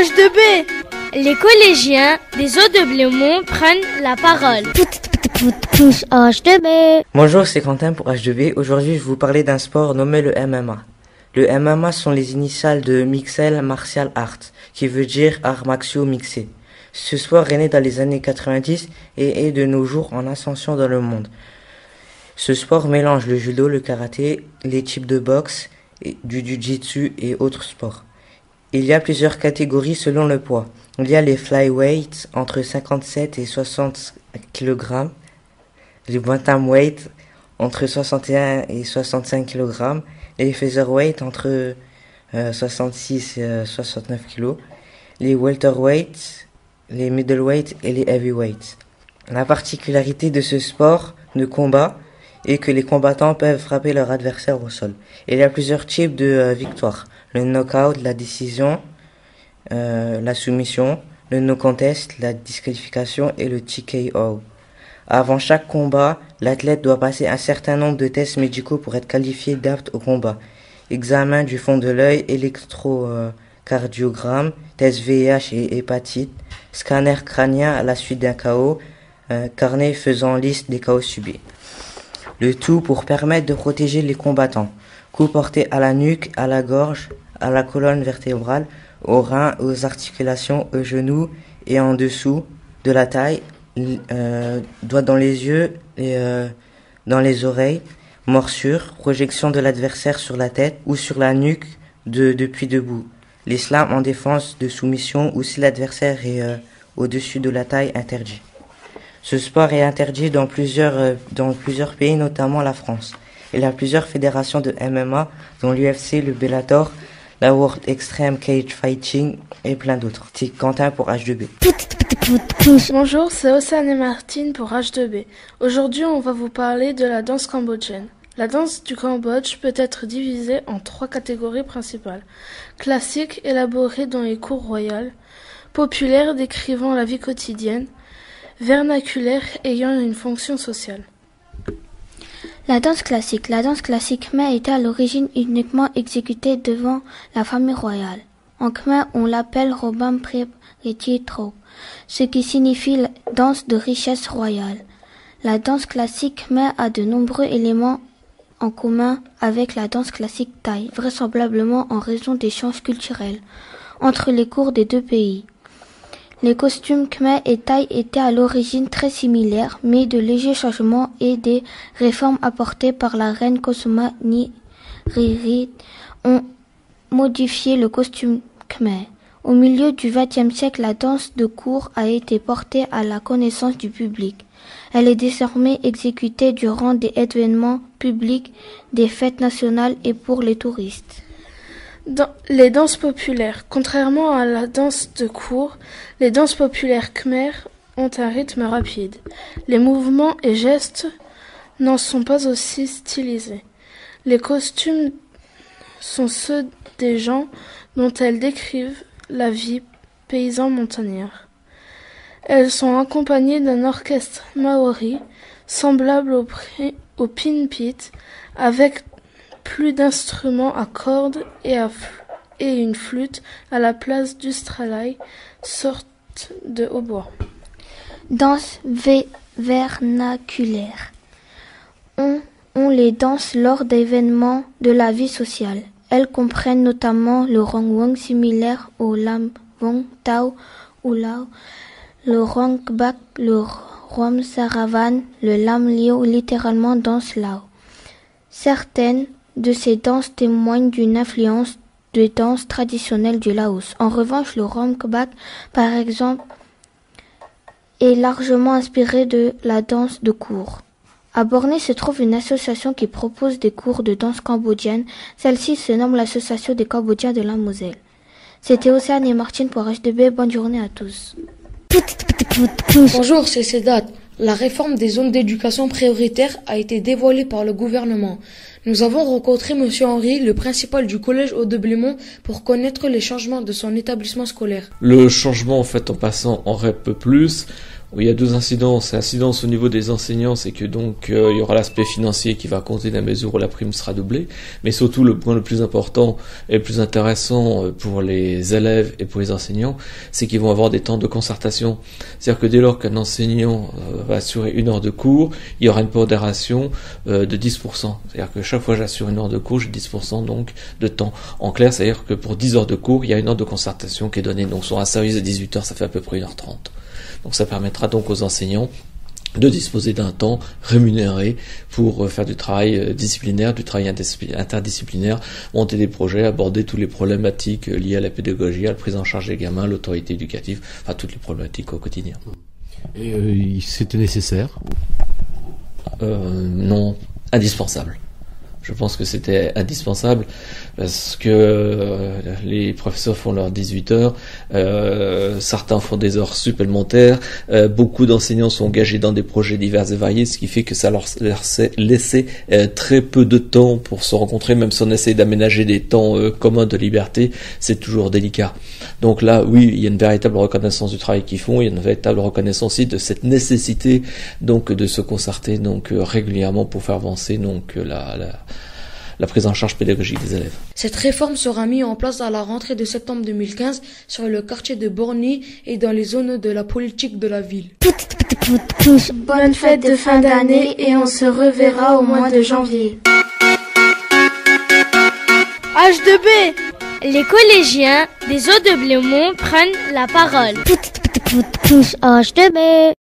H2B. Les collégiens des Eaux de Blémont prennent la parole. H2B. Bonjour, c'est Quentin pour H2B. Aujourd'hui, je vais vous parler d'un sport nommé le MMA. Le MMA sont les initiales de Mixed Martial Arts, qui veut dire arts martiaux mixés. Ce sport est né dans les années 90 et est de nos jours en ascension dans le monde. Ce sport mélange le judo, le karaté, les types de boxe, du jiu-jitsu et autres sports. Il y a plusieurs catégories selon le poids. Il y a les flyweights entre 57 et 60 kg, les bantamweights entre 61 et 65 kg, les featherweights entre 66 et 69 kg, les welterweights, les middleweights et les heavyweights. La particularité de ce sport de combat est que les combattants peuvent frapper leur adversaire au sol. Il y a plusieurs types de victoires. Le knockout, la décision, la soumission, le no contest, la disqualification et le TKO. Avant chaque combat, l'athlète doit passer un certain nombre de tests médicaux pour être qualifié d'apte au combat. Examen du fond de l'œil, électrocardiogramme, test VIH et hépatite, scanner crânien à la suite d'un KO, carnet faisant liste des KO subis. Le tout pour permettre de protéger les combattants. Coup porté à la nuque, à la gorge, à la colonne vertébrale, aux reins, aux articulations, aux genoux et en dessous de la taille, doigts dans les yeux et dans les oreilles, morsure, projection de l'adversaire sur la tête ou sur la nuque depuis debout. L'islam en défense de soumission ou si l'adversaire est au-dessus de la taille interdit. Ce sport est interdit dans plusieurs pays, notamment la France. Il y a plusieurs fédérations de MMA, dont l'UFC, le Bellator, la World Extreme Cage Fighting et plein d'autres. C'est Quentin pour H2B. Bonjour, c'est Océane et Martine pour H2B. Aujourd'hui, on va vous parler de la danse cambodgienne. La danse du Cambodge peut être divisée en 3 catégories principales. Classique, élaborée dans les cours royales. Populaire, décrivant la vie quotidienne. Vernaculaire, ayant une fonction sociale. La danse classique. La danse classique khmer était à l'origine uniquement exécutée devant la famille royale. En khmer, on l'appelle Robam Prep Trop, ce qui signifie la danse de richesse royale. La danse classique khmer a de nombreux éléments en commun avec la danse classique thaï, vraisemblablement en raison d'échanges culturels entre les cours des deux pays. Les costumes khmer et thaï étaient à l'origine très similaires, mais de légers changements et des réformes apportées par la reine Kosoma Nyiririt ont modifié le costume khmer. Au milieu du XXe siècle, la danse de cour a été portée à la connaissance du public. Elle est désormais exécutée durant des événements publics, des fêtes nationales et pour les touristes. Dans les danses populaires. Contrairement à la danse de cour, les danses populaires khmer ont un rythme rapide. Les mouvements et gestes n'en sont pas aussi stylisés. Les costumes sont ceux des gens dont elles décrivent la vie paysan montagnard. Elles sont accompagnées d'un orchestre maori semblable au pinpit avec plus d'instruments à cordes et une flûte à la place du stralai, sorte de hautbois. Danse vernaculaire. On les danse lors d'événements de la vie sociale. Elles comprennent notamment le rongwong similaire au lam vong tao ou lao, le rongbak, le rom saravan, le lam liu, littéralement danse lao. Certaines de ces danses témoignent d'une influence des danses traditionnelles du Laos. En revanche, le rongbak, par exemple, est largement inspiré de la danse de cour. À Bornée se trouve une association qui propose des cours de danse cambodgienne. Celle-ci se nomme l'Association des Cambodgiens de la Moselle. C'était Océane et Martine pour H2B. Bonne journée à tous. Bonjour, c'est Sedat. La réforme des zones d'éducation prioritaire a été dévoilée par le gouvernement. Nous avons rencontré Monsieur Henri, le principal du collège Eaux de Blémont, pour connaître les changements de son établissement scolaire. Le changement, en passant en REP+, Oui, il y a deux incidences. L'incidence au niveau des enseignants, c'est que donc il y aura l'aspect financier qui va compter dans la mesure où la prime sera doublée, mais surtout le point le plus important et le plus intéressant pour les élèves et pour les enseignants, c'est qu'ils vont avoir des temps de concertation. C'est-à-dire que dès lors qu'un enseignant va assurer une heure de cours, il y aura une pondération de 10%. C'est-à-dire que chaque fois que j'assure une heure de cours, j'ai 10% donc de temps. En clair, c'est-à-dire que pour 10 heures de cours, il y a une heure de concertation qui est donnée. Donc sur un service de 18 heures, ça fait à peu près 1h30. Donc ça permettra donc aux enseignants de disposer d'un temps rémunéré pour faire du travail disciplinaire, du travail interdisciplinaire, monter des projets, aborder toutes les problématiques liées à la pédagogie, à la prise en charge des gamins, l'autorité éducative, enfin toutes les problématiques au quotidien. Et c'était nécessaire? Non, indispensable. Je pense que c'était indispensable parce que les professeurs font leurs 18 heures, certains font des heures supplémentaires, beaucoup d'enseignants sont engagés dans des projets divers et variés, ce qui fait que ça leur laissait très peu de temps pour se rencontrer, même si on essaie d'aménager des temps communs de liberté, c'est toujours délicat. Donc là, oui, il y a une véritable reconnaissance du travail qu'ils font, il y a une véritable reconnaissance aussi de cette nécessité donc de se concerter donc régulièrement pour faire avancer donc la prise en charge pédagogique des élèves. Cette réforme sera mise en place à la rentrée de septembre 2015 sur le quartier de Borny et dans les zones de la politique de la ville. Bonne fête de fin d'année et on se reverra au mois de janvier. H2B. Les collégiens des eaux de Blémont prennent la parole. H2B.